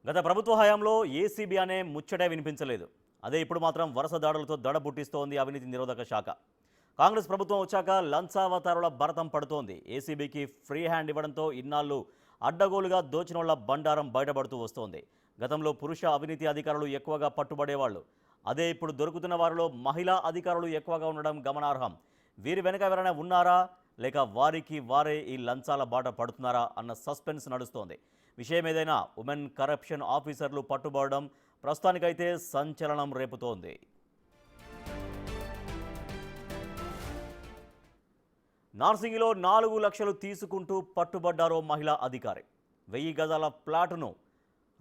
గత ప్రభుత్వ హయాంలో ఏసీబీ అనే ముచ్చటే వినిపించలేదు. అదే ఇప్పుడు మాత్రం వరుస దాడులతో దడ పుట్టిస్తోంది అవినీతి నిరోధక శాఖ. కాంగ్రెస్ ప్రభుత్వం వచ్చాక లంచావతారుల భరతం పడుతోంది. ఏసీబీకి ఫ్రీ హ్యాండ్ ఇవ్వడంతో ఇన్నాళ్లు అడ్డగోలుగా దోచినోళ్ల బండారం బయటపడుతూ వస్తోంది. గతంలో పురుష అవినీతి అధికారులు ఎక్కువగా పట్టుబడేవాళ్లు. అదే ఇప్పుడు దొరుకుతున్న వారిలో మహిళా అధికారులు ఎక్కువగా ఉండడం గమనార్హం. వీరి వెనుక ఎవరైనా ఉన్నారా, లేక వారికి వారే ఈ లంచాల బాట పడుతున్నారా అన్న సస్పెన్స్ నడుస్తోంది. విషయం ఏదైనా ఉమెన్ కరప్షన్ ఆఫీసర్లు పట్టుబడడం ప్రస్తుతానికైతే సంచలనం రేపుతోంది. నార్సింగిలో 4 లక్షలు తీసుకుంటూ పట్టుబడ్డారో మహిళా అధికారి. 1000 గజాల ప్లాటును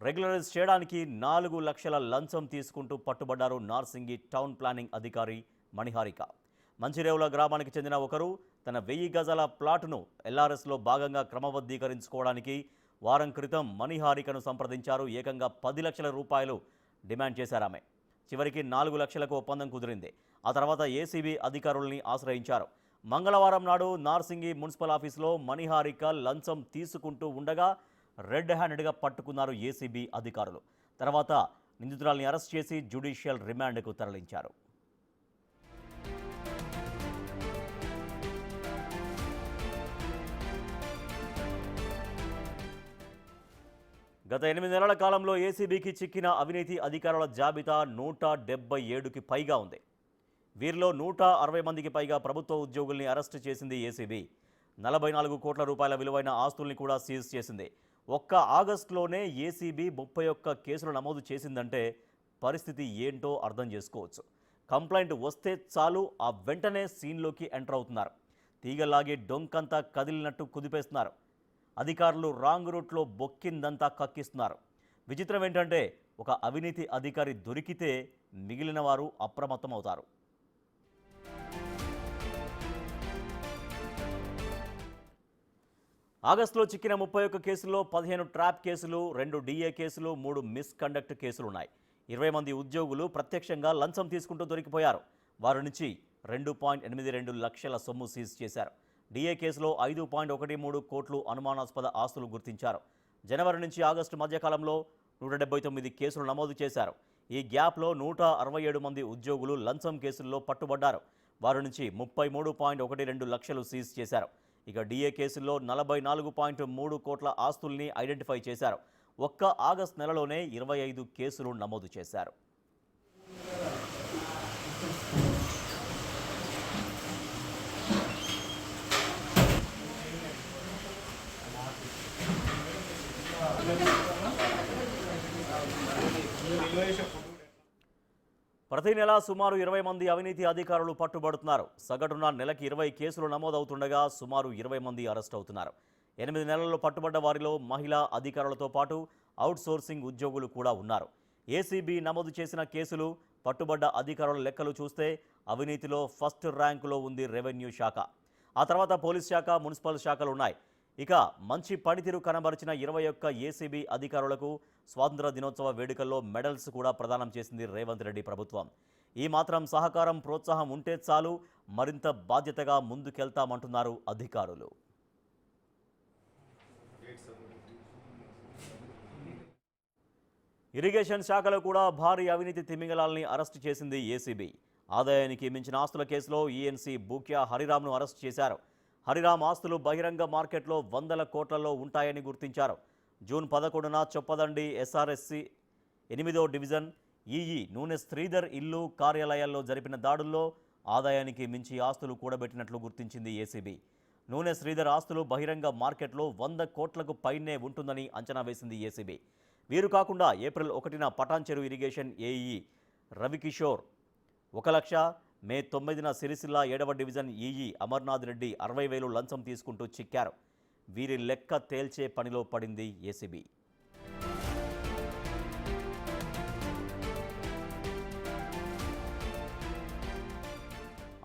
రెగ్యులరైజ్ చేయడానికి 4 లక్షల లంచం తీసుకుంటూ పట్టుబడ్డారు నార్సింగి టౌన్ ప్లానింగ్ అధికారి మణిహారిక. మంచిరేవుల గ్రామానికి చెందిన ఒకరు తన 1000 గజాల ప్లాటును ఎల్ఆర్ఎస్లో భాగంగా క్రమబద్ధీకరించుకోవడానికి వారం క్రితం మణిహారికను సంప్రదించారు. ఏకంగా 10 లక్షల రూపాయలు డిమాండ్ చేశారామె. చివరికి 4 లక్షలకు ఒప్పందం కుదిరింది. ఆ తర్వాత ఏసీబీ అధికారుల్ని ఆశ్రయించారు. మంగళవారం నాడు నార్సింగి మున్సిపల్ ఆఫీసులో మణిహారిక లంచం తీసుకుంటూ ఉండగా రెడ్ హ్యాండెడ్గా పట్టుకున్నారు ఏసీబీ అధికారులు. తర్వాత నిందితురాల్ని అరెస్ట్ చేసి జ్యుడిషియల్ రిమాండ్కు తరలించారు. గత 8 నెలల కాలంలో ఏసీబీకి చిక్కిన అవినీతి అధికారుల జాబితా 177కి పైగా ఉంది. వీరిలో 160 మందికి పైగా ప్రభుత్వ ఉద్యోగుల్ని అరెస్టు చేసింది ఏసీబీ. 44 కోట్ల రూపాయల విలువైన ఆస్తుల్ని కూడా సీజ్ చేసింది. ఒక్క ఆగస్టులోనే ఏసీబీ 31 కేసులు నమోదు చేసిందంటే పరిస్థితి ఏంటో అర్థం చేసుకోవచ్చు. కంప్లైంట్ వస్తే చాలు ఆ వెంటనే సీన్లోకి ఎంటర్ అవుతున్నారు. తీగలాగి డొంకంతా కదిలినట్టు కుదిపేస్తున్నారు. అధికారులు రాంగ్ రూట్లో బొక్కిందంతా కక్కిస్తున్నారు. విచిత్రం ఏంటంటే ఒక అవినీతి అధికారి దొరికితే మిగిలిన వారు అప్రమత్తమవుతారు. ఆగస్టులో చిక్కిన 31 కేసుల్లో 15 ట్రాప్ కేసులు, 2 డిఏ కేసులు, 3 మిస్కండక్ట్ కేసులున్నాయి. 20 మంది ఉద్యోగులు ప్రత్యక్షంగా లంచం తీసుకుంటూ దొరికిపోయారు. వారి నుంచి 2.82 లక్షల సొమ్ము సీజ్ చేశారు. డిఏ కేసులో 5.13 కోట్లు అనుమానాస్పద ఆస్తులు గుర్తించారు. జనవరి నుంచి ఆగస్టు మధ్యకాలంలో 179 కేసులు నమోదు చేశారు. ఈ గ్యాప్లో 167 మంది ఉద్యోగులు లంచం కేసుల్లో పట్టుబడ్డారు. వారి నుంచి 33.12 లక్షలు సీజ్ చేశారు. ఇక డిఏ కేసుల్లో 44.3 కోట్ల ఆస్తుల్ని ఐడెంటిఫై చేశారు. ఒక్క ఆగస్టు నెలలోనే 25 కేసులు నమోదు చేశారు. ప్రతి నెల సుమారు 20 మంది అవినీతి అధికారులు పట్టుబడుతున్నారు. సగటున నెలకి 20 కేసులు నమోదవుతుండగా సుమారు 20 మంది అరెస్ట్ అవుతున్నారు. 8 నెలల్లో పట్టుబడ్డ వారిలో మహిళా అధికారులతో పాటు అవుట్సోర్సింగ్ ఉద్యోగులు కూడా ఉన్నారు. ఏసీబీ నమోదు చేసిన కేసులు, పట్టుబడ్డ అధికారుల లెక్కలు చూస్తే అవినీతిలో ఫస్ట్ ర్యాంకులో ఉంది రెవెన్యూ శాఖ. ఆ తర్వాత పోలీస్ శాఖ, మున్సిపల్ శాఖలు ఉన్నాయి. ఇక మంచి పనితీరు కనబరిచిన 21 ఏసీబీ అధికారులకు స్వాతంత్ర దినోత్సవ వేడుకల్లో మెడల్స్ కూడా ప్రదానం చేసింది రేవంత్ రెడ్డి ప్రభుత్వం. ఈ మాత్రం సహకారం, ప్రోత్సాహం ఉంటే చాలు, మరింత బాధ్యతగా ముందుకెళ్తామంటున్నారు అధికారులు. ఇరిగేషన్ శాఖలో కూడా భారీ అవినీతి తిమింగలాల్ని అరెస్టు చేసింది ఏసీబీ. ఆదాయానికి మించిన ఆస్తుల కేసులో ఈఎన్సీ బూక్యా హరిరామ్ను అరెస్టు చేశారు. హరిరామ్ ఆస్తులు బహిరంగ మార్కెట్లో 100ల కోట్లలో ఉంటాయని గుర్తించారు. జూన్ 11న చొప్పదండి ఎస్ఆర్ఎస్సి 8వ డివిజన్ ఈఈ నూనె శ్రీధర్ ఇల్లు, కార్యాలయాల్లో జరిపిన దాడుల్లో ఆదాయానికి మించి ఆస్తులు కూడబెట్టినట్లు గుర్తించింది ఏసీబీ. నూనె శ్రీధర్ ఆస్తులు బహిరంగ మార్కెట్లో 100 కోట్లకు పైనే ఉంటుందని అంచనా వేసింది ఏసీబీ. వీరు కాకుండా ఏప్రిల్ 1న పటాన్చెరు irrigation AE Ravikishore 1 lakh, May 9న సిరిసిల్ల 7వ డివిజన్ ఈఈ అమర్నాథ్ రెడ్డి 60,000 లంచం తీసుకుంటూ చిక్కారు. వీరి లెక్క తేల్చే పనిలో పడింది ఏసీబీ.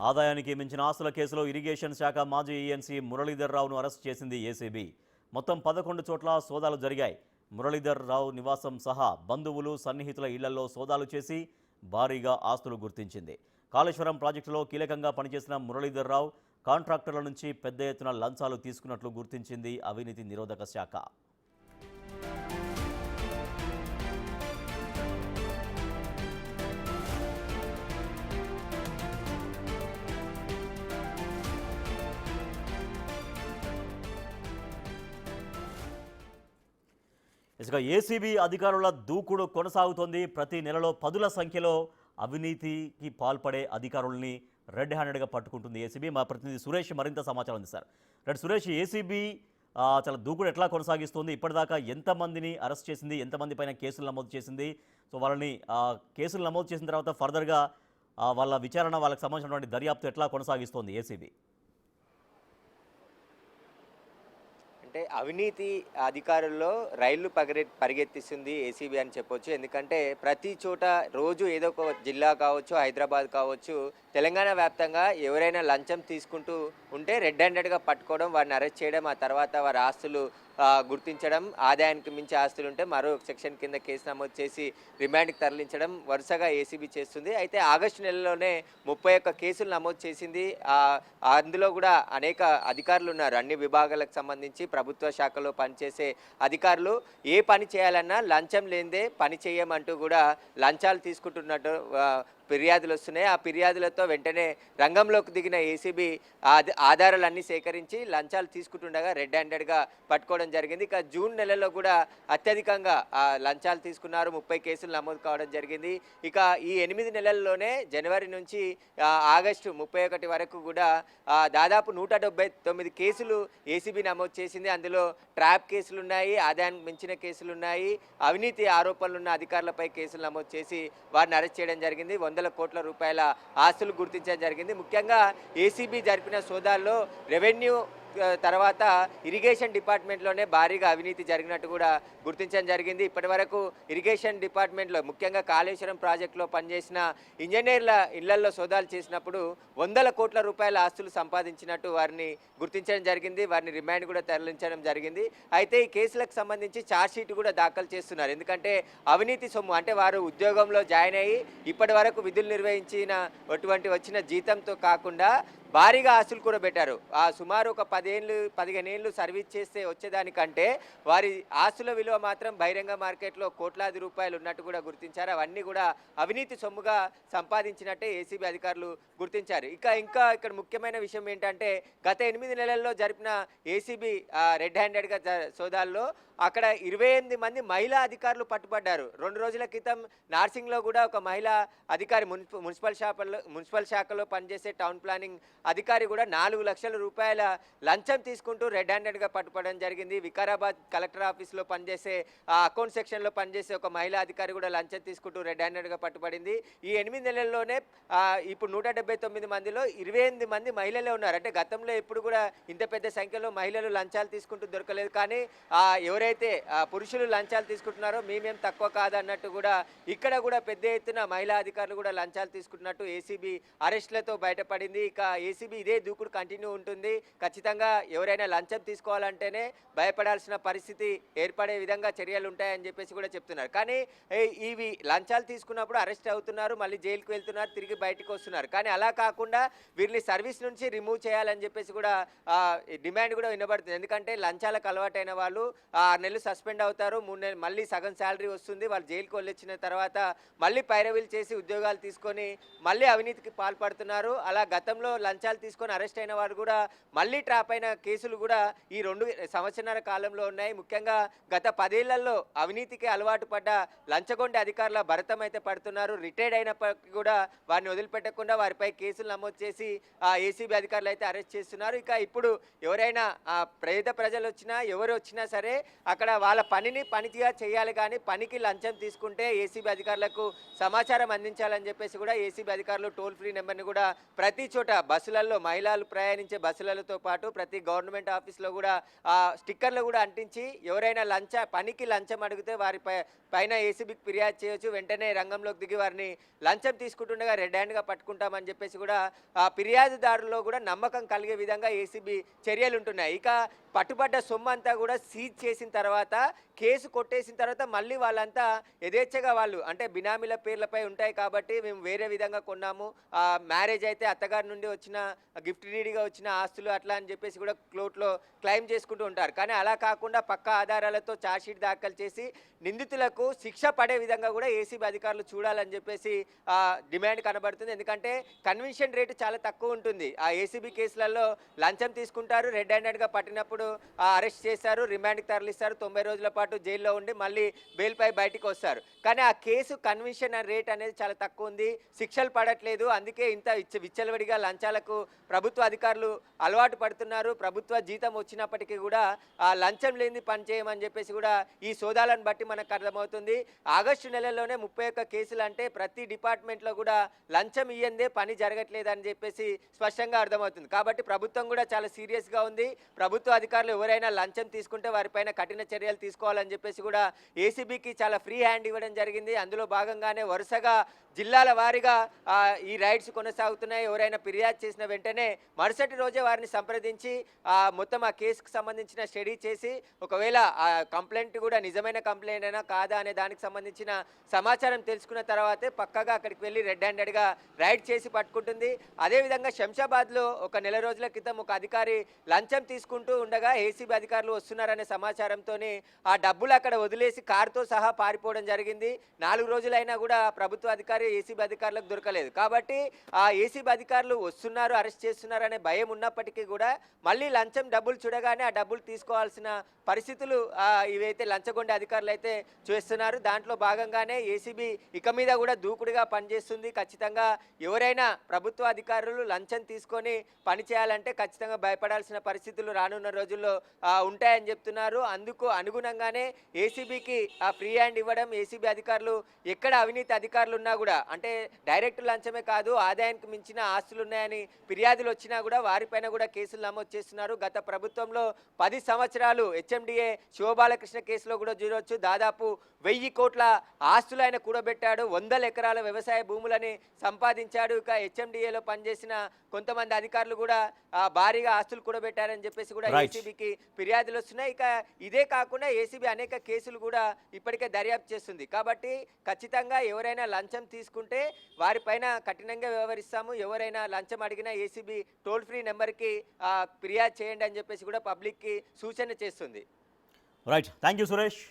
ఆదాయానికి మించిన ఆస్తుల కేసులో ఇరిగేషన్ శాఖ మాజీ ఈఎన్సీ మురళీధర్ రావును అరెస్ట్ చేసింది ఏసీబీ. మొత్తం 11 చోట్ల సోదాలు జరిగాయి. మురళీధర్ రావు నివాసం సహా బంధువులు, సన్నిహితుల ఇళ్లలో సోదాలు చేసి భారీగా ఆస్తులు గుర్తించింది. కాళేశ్వరం ప్రాజెక్టులో కీలకంగా పనిచేసిన మురళీధర్ రావు కాంట్రాక్టర్ల నుంచి పెద్ద ఎత్తున లంచాలు తీసుకున్నట్లు గుర్తించింది అవినీతి నిరోధక శాఖ. ఇసుక ఏసీబీ అధికారుల దూకుడు కొనసాగుతోంది. ప్రతి నెలలో పదుల సంఖ్యలో అవినీతికి పాల్పడే అధికారుల్ని రెడ్ హ్యాండెడ్గా పట్టుకుంటుంది ఏసీబీ. మా ప్రతినిధి సురేష్ మరింత సమాచారం అందిస్తారు. రెడ్ సురేష్, ఏసీబీ చాలా దూకుడు ఎట్లా కొనసాగిస్తుంది? ఇప్పటిదాకా ఎంతమందిని అరెస్ట్ చేసింది? ఎంతమంది పైన కేసులు నమోదు చేసింది? సో వాళ్ళని కేసులు నమోదు చేసిన తర్వాత ఫర్దర్గా వాళ్ళ విచారణ, వాళ్ళకి సంబంధించినటువంటి దర్యాప్తు ఎట్లా కొనసాగిస్తోంది ఏసీబీ? అంటే అవినీతి అధికారుల్లో రైళ్లు పరిగెత్తిస్తుంది ఏసీబీ అని చెప్పొచ్చు. ఎందుకంటే ప్రతి చోట రోజు ఏదో ఒక జిల్లా కావచ్చు, హైదరాబాద్ కావచ్చు, తెలంగాణ వ్యాప్తంగా ఎవరైనా లంచం తీసుకుంటూ ఉంటే రెడ్ హ్యాండెడ్గా పట్టుకోవడం, వారిని అరెస్ట్ చేయడం, ఆ తర్వాత వారి ఆస్తులు గుర్తించడం, ఆదాయానికి మించి ఆస్తులు ఉంటే మరో సెక్షన్ కింద కేసు నమోదు చేసి రిమాండ్కి తరలించడం వరుసగా ఏసీబీ చేస్తుంది. అయితే ఆగస్టు నెలలోనే 31 కేసులు నమోదు చేసింది. అందులో కూడా అనేక అధికారులు ఉన్నారు. అన్ని విభాగాలకు సంబంధించి ప్రభుత్వ శాఖలో పనిచేసే అధికారులు ఏ పని చేయాలన్నా లంచం లేనిదే పని చేయమంటూ కూడా లంచాలు తీసుకుంటున్నట్టు ఫిర్యాదులు వస్తున్నాయి. ఆ ఫిర్యాదులతో వెంటనే రంగంలోకి దిగిన ఏసీబీ ఆధారాలన్నీ సేకరించి లంచాలు తీసుకుంటుండగా రెడ్ హ్యాండెడ్గా పట్టుకోవడం జరిగింది. ఇక జూన్ నెలలో కూడా అత్యధికంగా లంచాలు తీసుకున్నారు. 30 కేసులు నమోదు కావడం జరిగింది. ఇక ఈ 8 నెలల్లోనే జనవరి నుంచి ఆగస్టు 31 వరకు కూడా దాదాపు 179 కేసులు ఏసీబీ నమోదు చేసింది. అందులో ట్రాప్ కేసులు ఉన్నాయి, ఆదాయానికి మించిన కేసులు ఉన్నాయి, అవినీతి ఆరోపణలున్న అధికారులపై కేసులు నమోదు చేసి వారిని అరెస్ట్ చేయడం జరిగింది. 100 కోట్ల రూపాయల ఆస్తులు గుర్తించడం జరిగింది. ముఖ్యంగా ఏసీబీ జరిపిన సోదాల్లో రెవెన్యూ తర్వాత ఇరిగేషన్ డిపార్ట్మెంట్లోనే భారీగా అవినీతి జరిగినట్టు కూడా గుర్తించడం జరిగింది. ఇప్పటి వరకు ఇరిగేషన్ డిపార్ట్మెంట్లో ముఖ్యంగా కాళేశ్వరం ప్రాజెక్టులో పనిచేసిన ఇంజనీర్ల ఇళ్లలో సోదాలు చేసినప్పుడు 100 కోట్ల రూపాయల ఆస్తులు సంపాదించినట్టు వారిని గుర్తించడం జరిగింది. వారిని రిమాండ్ కూడా తరలించడం జరిగింది. అయితే ఈ కేసులకు సంబంధించి ఛార్జ్షీట్ కూడా దాఖలు చేస్తున్నారు. ఎందుకంటే అవినీతి సొమ్ము, అంటే వారు ఉద్యోగంలో జాయిన్ అయ్యి ఇప్పటి వరకు విధులు నిర్వహించిన వచ్చిన జీతంతో కాకుండా భారీగా ఆస్తులు కూడా పెట్టారు. సుమారు ఒక 15 ఏళ్ళు సర్వీస్ చేస్తే వచ్చేదానికంటే వారి ఆస్తుల విలువ మాత్రం బహిరంగ మార్కెట్లో కోట్లాది రూపాయలు ఉన్నట్టు కూడా గుర్తించారు. అవన్నీ కూడా అవినీతి సొమ్ముగా సంపాదించినట్టే ఏసీబీ అధికారులు గుర్తించారు. ఇంకా ఇక్కడ ముఖ్యమైన విషయం ఏంటంటే గత 8 నెలల్లో జరిపిన ఏసీబీ రెడ్ హ్యాండెడ్గా సోదాల్లో అక్కడ 28 మంది మహిళా అధికారులు పట్టుబడ్డారు. 2 రోజుల క్రితం నార్సింగ్లో కూడా ఒక మహిళా అధికారి మున్సిపల్ శాఖలో పనిచేసే టౌన్ ప్లానింగ్ అధికారి కూడా 4 లక్షల రూపాయల లంచం తీసుకుంటూ రెడ్ హ్యాండెడ్గా పట్టుకోవడం జరిగింది. వికారాబాద్ కలెక్టర్ ఆఫీస్లో పనిచేసే అకౌంట్ సెక్షన్లో పనిచేసే ఒక మహిళా అధికారి కూడా లంచం తీసుకుంటూ రెడ్ హ్యాండెడ్గా పట్టుబడింది. ఈ 8 నెలల్లోనే ఇప్పుడు 179 మందిలో 28 మంది మహిళలే ఉన్నారు. అంటే గతంలో ఎప్పుడు కూడా ఇంత పెద్ద సంఖ్యలో మహిళలు లంచాలు తీసుకుంటూ దొరకలేదు. కానీ ఎవరైతే పురుషులు లంచాలు తీసుకుంటున్నారో మేమేం తక్కువ కాదన్నట్టు కూడా ఇక్కడ కూడా పెద్ద ఎత్తున మహిళా అధికారులు కూడా లంచాలు తీసుకుంటున్నట్టు ఏసీబీ అరెస్టులతో బయటపడింది. ఇక ఏసీబీ ఇదే దూకుడు కంటిన్యూ ఉంటుంది. ఖచ్చితంగా ఎవరైనా లంచం తీసుకోవాలంటేనే భయపడాల్సిన పరిస్థితి ఏర్పడే విధంగా చర్యలు ఉంటాయని చెప్పేసి కూడా చెప్తున్నారు. కానీ ఇవి లంచాలు తీసుకున్నప్పుడు అరెస్ట్ అవుతున్నారు, మళ్ళీ జైలుకు వెళ్తున్నారు, తిరిగి బయటకు వస్తున్నారు. కానీ అలా కాకుండా వీరిని సర్వీస్ నుంచి రిమూవ్ చేయాలని చెప్పేసి కూడా డిమాండ్ కూడా వినబడుతుంది. ఎందుకంటే లంచాలకు అలవాటైన వాళ్ళు 6 నెలలు సస్పెండ్ అవుతారు, 3 నెలలు మళ్ళీ సగం శాలరీ వస్తుంది, వాళ్ళు జైలుకు వెళ్ళొచ్చిన తర్వాత మళ్ళీ పైరవీలు చేసి ఉద్యోగాలు తీసుకొని మళ్ళీ అవినీతికి పాల్పడుతున్నారు. అలా గతంలో లంచాలు తీసుకొని అరెస్ట్ అయిన వారు కూడా మళ్ళీ ట్రాప్ అయిన కేసులు కూడా ఈ 2 సంవత్సరాల కాలంలో ఉన్నాయి. ముఖ్యంగా గత 10 ఏళ్లలో అవినీతికి అలవాటు పడ్డ లంచగొండ అధికారుల భరతం అయితే పడుతున్నారు. రిటైర్డ్ అయినప్పటికీ కూడా వారిని వదిలిపెట్టకుండా వారిపై కేసులు నమోదు చేసి ఏసీబీ అధికారులు అయితే అరెస్ట్ చేస్తున్నారు. ఇక ఇప్పుడు ఎవరైనా పేద ప్రజలు వచ్చినా ఎవరు వచ్చినా సరే అక్కడ వాళ్ళ పనిగా చేయాలి, కానీ పనికి లంచం తీసుకుంటే ఏసీబీ అధికారులకు సమాచారం అందించాలని చెప్పేసి కూడా ఏసీబీ అధికారులు టోల్ ఫ్రీ నెంబర్ని కూడా ప్రతి చోట బస్సులలో, మహిళలు ప్రయాణించే బస్సులతో పాటు ప్రతి గవర్నమెంట్ ఆఫీస్లో కూడా స్టిక్కర్లు కూడా అంటించి ఎవరైనా పనికి లంచం అడిగితే వారి పైన ఏసీబీకి ఫిర్యాదు చేయొచ్చు, వెంటనే రంగంలోకి దిగి వారిని లంచం తీసుకుంటుండగా రెడ్ హ్యాండ్గా పట్టుకుంటామని చెప్పేసి కూడా ఫిర్యాదుదారుల్లో కూడా నమ్మకం కలిగే విధంగా ఏసీబీ చర్యలు ఉంటున్నాయి. ఇక పట్టుబడ్డ సొమ్ము అంతా కూడా సీజ్ చేసిన తర్వాత, కేసు కొట్టేసిన తర్వాత మళ్ళీ వాళ్ళంతా యథేచ్ఛగా వాళ్ళు అంటే బినామీల పేర్లపై ఉంటాయి కాబట్టి మేము వేరే విధంగా కొన్నాము, మ్యారేజ్ అయితే అత్తగారి నుండి వచ్చిన గిఫ్ట్ డీడీగా వచ్చిన ఆస్తులు అట్లా అని చెప్పేసి కూడా కోర్టులో క్లెయిమ్ చేసుకుంటూ ఉంటారు. కానీ అలా కాకుండా పక్కా ఆధారాలతో ఛార్జ్షీట్ దాఖలు చేసి నిందితులకు శిక్ష పడే విధంగా కూడా ఏసీబీ అధికారులు చూడాలని చెప్పేసి డిమాండ్ కనబడుతుంది. ఎందుకంటే కన్విక్షన్ రేటు చాలా తక్కువ ఉంటుంది. ఆ ఏసీబీ కేసులలో లంచం తీసుకుంటారు, రెడ్ హ్యాండెడ్గా పట్టినప్పుడు అరెస్ట్ చేశారు, రిమాండ్కి తరలిస్తారు, 90 రోజుల పాటు పాటు జైల్లో ఉండి మళ్ళీ బెయిల్పై బయటికి వస్తారు. కానీ ఆ కేసు కన్విక్షన్ రేట్ అనేది చాలా తక్కువ ఉంది, శిక్షలు పడట్లేదు. అందుకే ఇంత విచ్చలవిడిగా లంచాలకు ప్రభుత్వ అధికారులు అలవాటు పడుతున్నారు. ప్రభుత్వ జీతం వచ్చినప్పటికీ కూడా ఆ లంచం లేని పని చేయమని చెప్పేసి కూడా ఈ సోదాలను బట్టి మనకు అర్థమవుతుంది. ఆగస్టు నెలలోనే 31 కేసులు అంటే ప్రతి డిపార్ట్మెంట్లో కూడా లంచం ఇయ్యందే పని జరగట్లేదని చెప్పేసి స్పష్టంగా అర్థమవుతుంది. కాబట్టి ప్రభుత్వం కూడా చాలా సీరియస్గా ఉంది. ప్రభుత్వ అధికారులు ఎవరైనా లంచం తీసుకుంటే వారిపైన కఠిన చర్యలు తీసుకోవాలని చెప్పేసి కూడా ఏసీబీకి చాలా ఫ్రీ హ్యాండ్ ఇవ్వడం జరిగింది. అందులో భాగంగానే వరుసగా జిల్లాల వారీగా ఈ రైడ్స్ కొనసాగుతున్నాయి. ఎవరైనా ఫిర్యాదు చేసిన వెంటనే మరుసటి రోజే వారిని సంప్రదించి మొత్తం ఆ కేసుకు సంబంధించిన స్టడీ చేసి ఒకవేళ ఆ కంప్లైంట్ కూడా నిజమైన కంప్లైంట్ అయినా కాదా అనే దానికి సంబంధించిన సమాచారం తెలుసుకున్న తర్వాతే పక్కాగా అక్కడికి వెళ్ళి రెడ్ హ్యాండెడ్గా రైడ్ చేసి పట్టుకుంటుంది. అదేవిధంగా శంషాబాద్లో ఒక నెల రోజుల క్రితం ఒక అధికారి లంచం తీసుకుంటూ ఉండగా ఏసీబీ అధికారులు వస్తున్నారనే సమాచారంతో ఆ డబ్బులు అక్కడ వదిలేసి కారుతో సహా పారిపోవడం జరిగింది. 4 రోజులైనా కూడా ప్రభుత్వ అధికారి ఏసీబీ అధికారులకు దొరకలేదు. కాబట్టి ఆ ఏసీబీ అధికారులు వస్తున్నారు, అరెస్ట్ చేస్తున్నారు అనే భయం ఉన్నప్పటికీ కూడా మళ్ళీ లంచం డబ్బులు చూడగానే ఆ డబ్బులు తీసుకోవాల్సిన పరిస్థితులు ఇవైతే లంచగొండే అధికారులు అయితే చేస్తున్నారు. దాంట్లో భాగంగానే ఏసీబీ ఇక మీద కూడా దూకుడుగా పనిచేస్తుంది. ఖచ్చితంగా ఎవరైనా ప్రభుత్వ అధికారులు లంచం తీసుకొని పని చేయాలంటే ఖచ్చితంగా భయపడాల్సిన పరిస్థితులు రానున్న రోజుల్లో ఉంటాయని చెప్తున్నారు. అందుకు అనుగుణంగానే ఏసీబీకి ఆ ఫ్రీ హ్యాండ్ ఇవ్వడం, ఏసీబీ అధికారులు ఎక్కడ అవినీతి అధికారులు ఉన్నా కూడా అంటే డైరెక్ట్ లంచమే కాదు ఆదాయానికి మించిన ఆస్తులు ఉన్నాయని ఫిర్యాదులు వచ్చినా కూడా వారిపైన కూడా కేసులు నమోదు చేస్తున్నారు. గత ప్రభుత్వంలో 10 సంవత్సరాలు హెచ్ఎండిఏ శివబాలకృష్ణ కేసులో కూడా చూడవచ్చు. దాదాపు 1000 కోట్ల ఆస్తులు ఆయన కూడబెట్టాడు, 100 ఎకరాల వ్యవసాయ భూములని సంపాదించాడు. ఇక హెచ్ఎండిఏలో పనిచేసిన కొంతమంది అధికారులు కూడా భారీగా ఆస్తులు కూడబెట్టారని చెప్పేసి కూడా ఏసీబీకి ఫిర్యాదులు వస్తున్నాయి. ఇక ఇదే కాకుండా ఏసీబీ అనేక కేసులు కూడా ఇప్పటికే దర్యాప్తు చేస్తుంది. కాబట్టి ఖచ్చితంగా ఎవరైనా లంచం తీసుకుంటే వారిపైన కఠినంగా వ్యవహరిస్తాము. ఎవరైనా లంచం అడిగినా ఏసీబీ టోల్ ఫ్రీ నెంబర్కి ఫిర్యాదు చేయండి అని చెప్పేసి కూడా పబ్లిక్కి సూచన చేస్తుంది. Right, thank you Suresh.